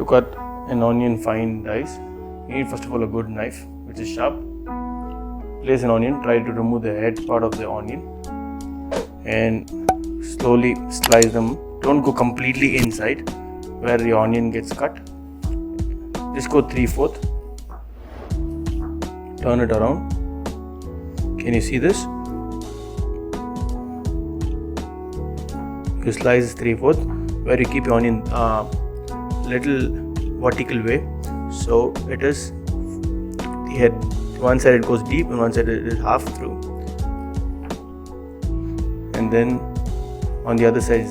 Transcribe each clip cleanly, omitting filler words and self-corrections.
cut an onion fine dice, you need first of all a good knife which is sharp. Place an onion, try to remove the head part of the onion and slowly slice them. Don't go completely inside where the onion gets cut. Just go 3/4. Turn it around. Can you see this? You slice 3/4 where you keep your onion little vertical way, so it is the head. One side it goes deep and one side it is half through, and then on the other side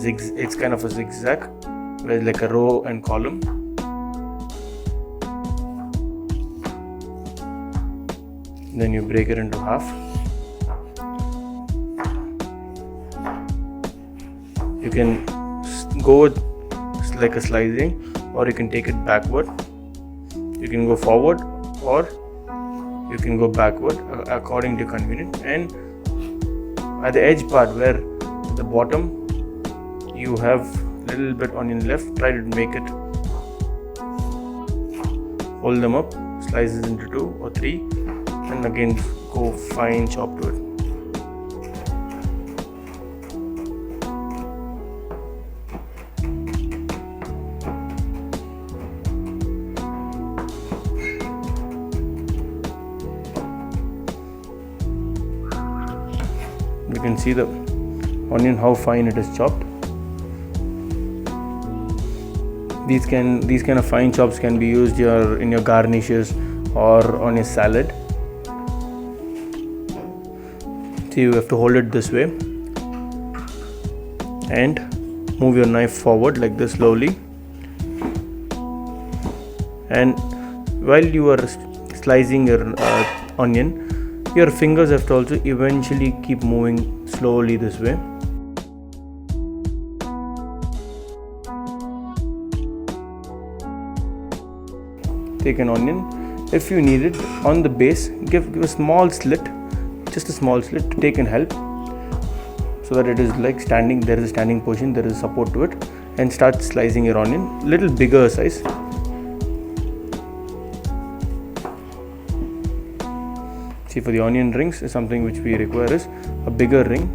it's kind of a zigzag where it's like a row and column. Then you break it into half. You can go with like a slicing, or you can take it backward. You can go forward or you can go backward according to convenience. And at the edge part where the bottom you have little bit onion left, try to make it, hold them up, slices into 2 or 3, and again go fine chop to it. You can see the onion, how fine it is chopped. These kind of fine chops can be used in your garnishes or on your salad. So you have to hold it this way and move your knife forward like this slowly. And while you are slicing your onion, your fingers have to also eventually keep moving slowly this way. Take an onion, if you need it, on the base give a small slit, just a small slit to take and help, so that it is like standing. There is a standing position, there is support to it, and start slicing your onion little bigger size. See, for the onion rings is something which we require is a bigger ring.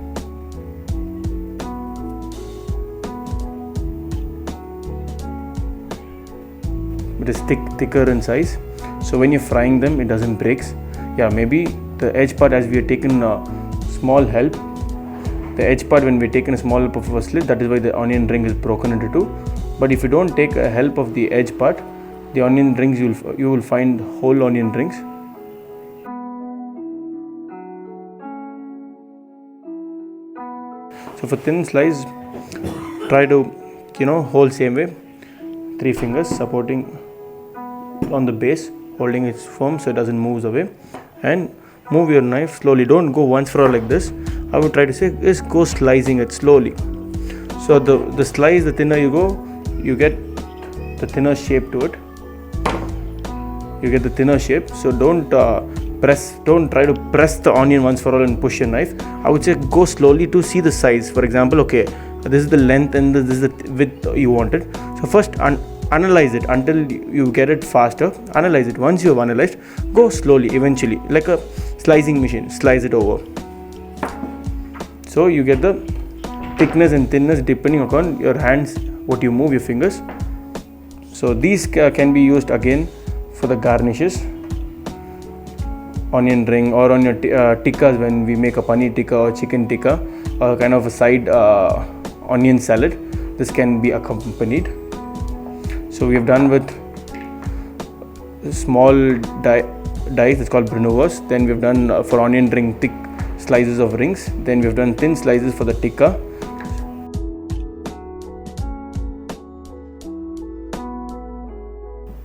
It is thicker in size, so when you're frying them it doesn't break. Yeah, maybe the edge part, as we have taken a small help, the edge part when we're taken a small help of a slit, that is why the onion ring is broken into 2. But if you don't take a help of the edge part, the onion rings, you will find whole onion rings. So for thin slice, try to hold same way, 3 fingers supporting on the base, holding it firm so it doesn't move away, and move your knife slowly. Don't go once for all like this. I would try to say is go slicing it slowly. So the slice, the thinner you go, you get the thinner shape to it. You get the thinner shape. So don't try to press the onion once for all and push your knife. I would say go slowly to see the size. For example, okay, this is the length and this is the width you wanted. So first analyze it until you get it faster. Analyze it. Once you have analyzed, go slowly, eventually, like a slicing machine, slice it over. So you get the thickness and thinness depending upon your hands, what you move your fingers. So these can be used again for the garnishes, onion ring, or on your tikkas when we make a paneer tikka or chicken tikka, or kind of a side onion salad. This can be accompanied. So we have done with small dice, it's called brunovers. Then we have done for onion ring thick slices of rings. Then we have done thin slices for the tikka.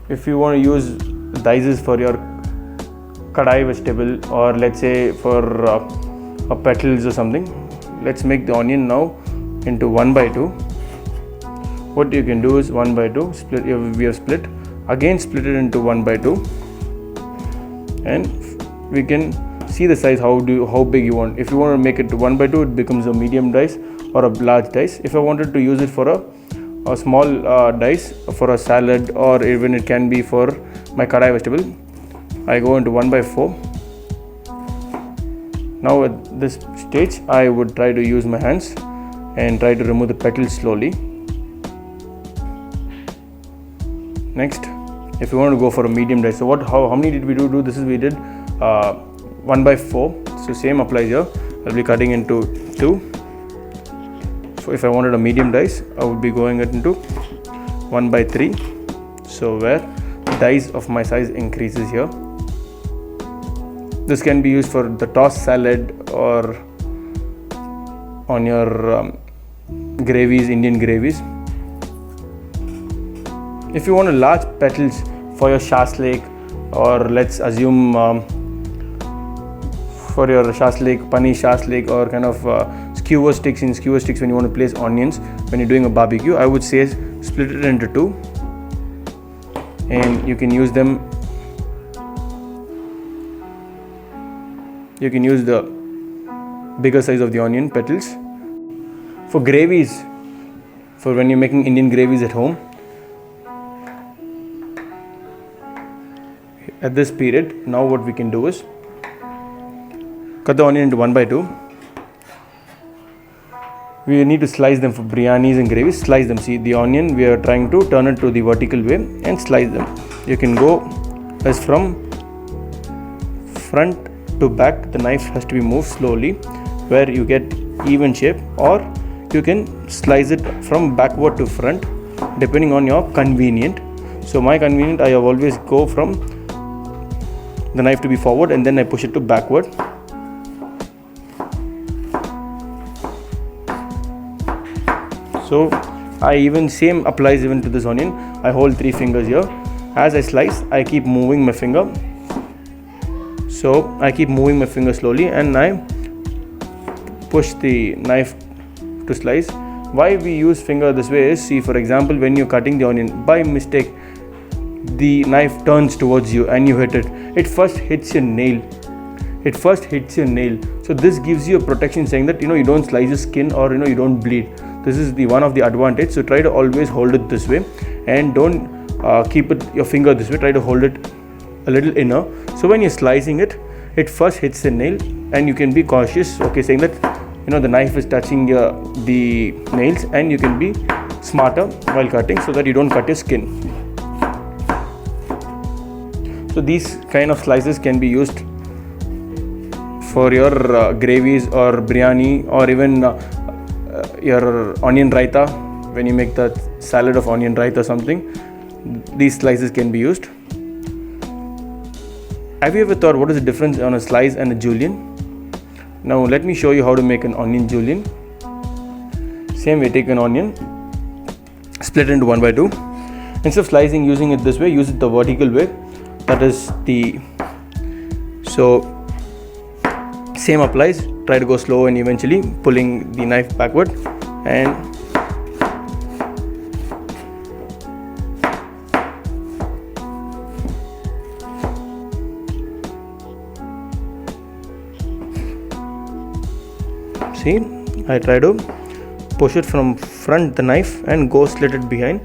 If you want to use dices for your kadai vegetable, or let's say for petals or something, let's make the onion now into 1/2. What you can do is 1/2 split. We have split, again split it into 1/2, and we can see the size, how big you want. If you want to make it 1/2, it becomes a medium dice or a large dice. If I wanted to use it for a a small dice for a salad, or even it can be for my kadai vegetable. I go into 1/4. Now at this stage I would try to use my hands and try to remove the petals slowly. Next, if you want to go for a medium dice, so how many did we do? This is we did 1/4. So same applies here. I'll be cutting into 2. So if I wanted a medium dice, I would be going it into 1/3. So where the dice of my size increases here. This can be used for the tossed salad or on your gravies, Indian gravies. If you want a large petals for your shashlik, or let's assume for your shashlik, paneer shashlik, or kind of skewer sticks when you want to place onions when you're doing a barbecue, I would say split it into 2, and you can use them. You can use the bigger size of the onion petals. For gravies, for when you're making Indian gravies at home, at this period, now what we can do is cut the onion into 1/2. We need to slice them for biryanis and gravies. Slice them. See the onion, we are trying to turn it to the vertical way and slice them. You can go as from front to back. The knife has to be moved slowly where you get even shape, or you can slice it from backward to front depending on your convenient. So my convenient, I have always go from the knife to be forward and then I push it to backward. So I even same applies even to this onion. I hold 3 fingers here. As I slice, I keep moving my finger. So I keep moving my finger slowly and I push the knife to slice. Why we use finger this way is, see, for example, when you're cutting the onion, by mistake the knife turns towards you and you hit it. It first hits your nail. So this gives you a protection, saying that you don't slice your skin, or you don't bleed. This is the one of the advantage. So try to always hold it this way and don't keep your finger this way. Try to hold it a little inner. So when you're slicing it, it first hits the nail and you can be cautious, okay, saying that the knife is touching the nails, and you can be smarter while cutting so that you don't cut your skin. So these kind of slices can be used for your gravies or biryani, or even your onion raita. When you make the salad of onion raita or something, these slices can be used. Have you ever thought what is the difference on a slice and a julienne? Now let me show you how to make an onion julienne. Same way, take an onion, split it into 1/2. Instead of slicing using it this way, use it the vertical way. That is so same applies. Try to go slow and eventually pulling the knife backward, and see, I try to push it from front the knife and go slit it behind.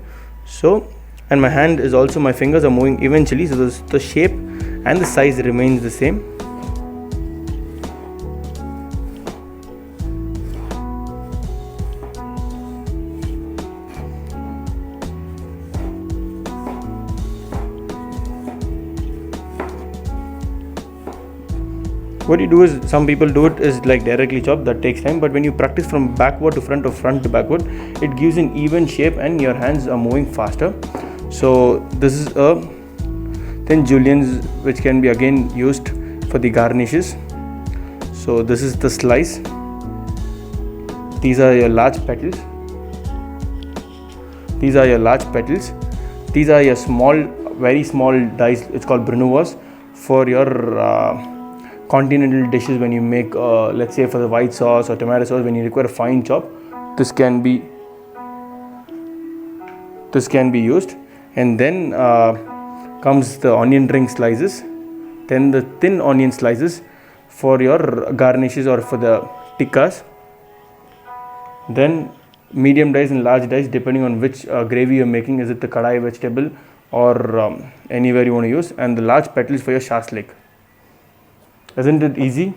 So, and my hand is also, my fingers are moving eventually, so the shape and the size remains the same. What you do is, some people do it is like directly chop, that takes time, but when you practice from backward to front or front to backward, it gives an even shape and your hands are moving faster. So this is a thin julienne which can be again used for the garnishes. So this is the slice. These are your large petals. These are your small, very small dice. It's called brunoise for your continental dishes. When you make let's say for the white sauce or tomato sauce, when you require a fine chop, this can be used. And then comes the onion ring slices, then the thin onion slices for your garnishes or for the tikkas. Then medium dice and large dice depending on which gravy you're making. Is it the kadai vegetable or anywhere you want to use, and the large petals for your shashlik. Isn't it easy?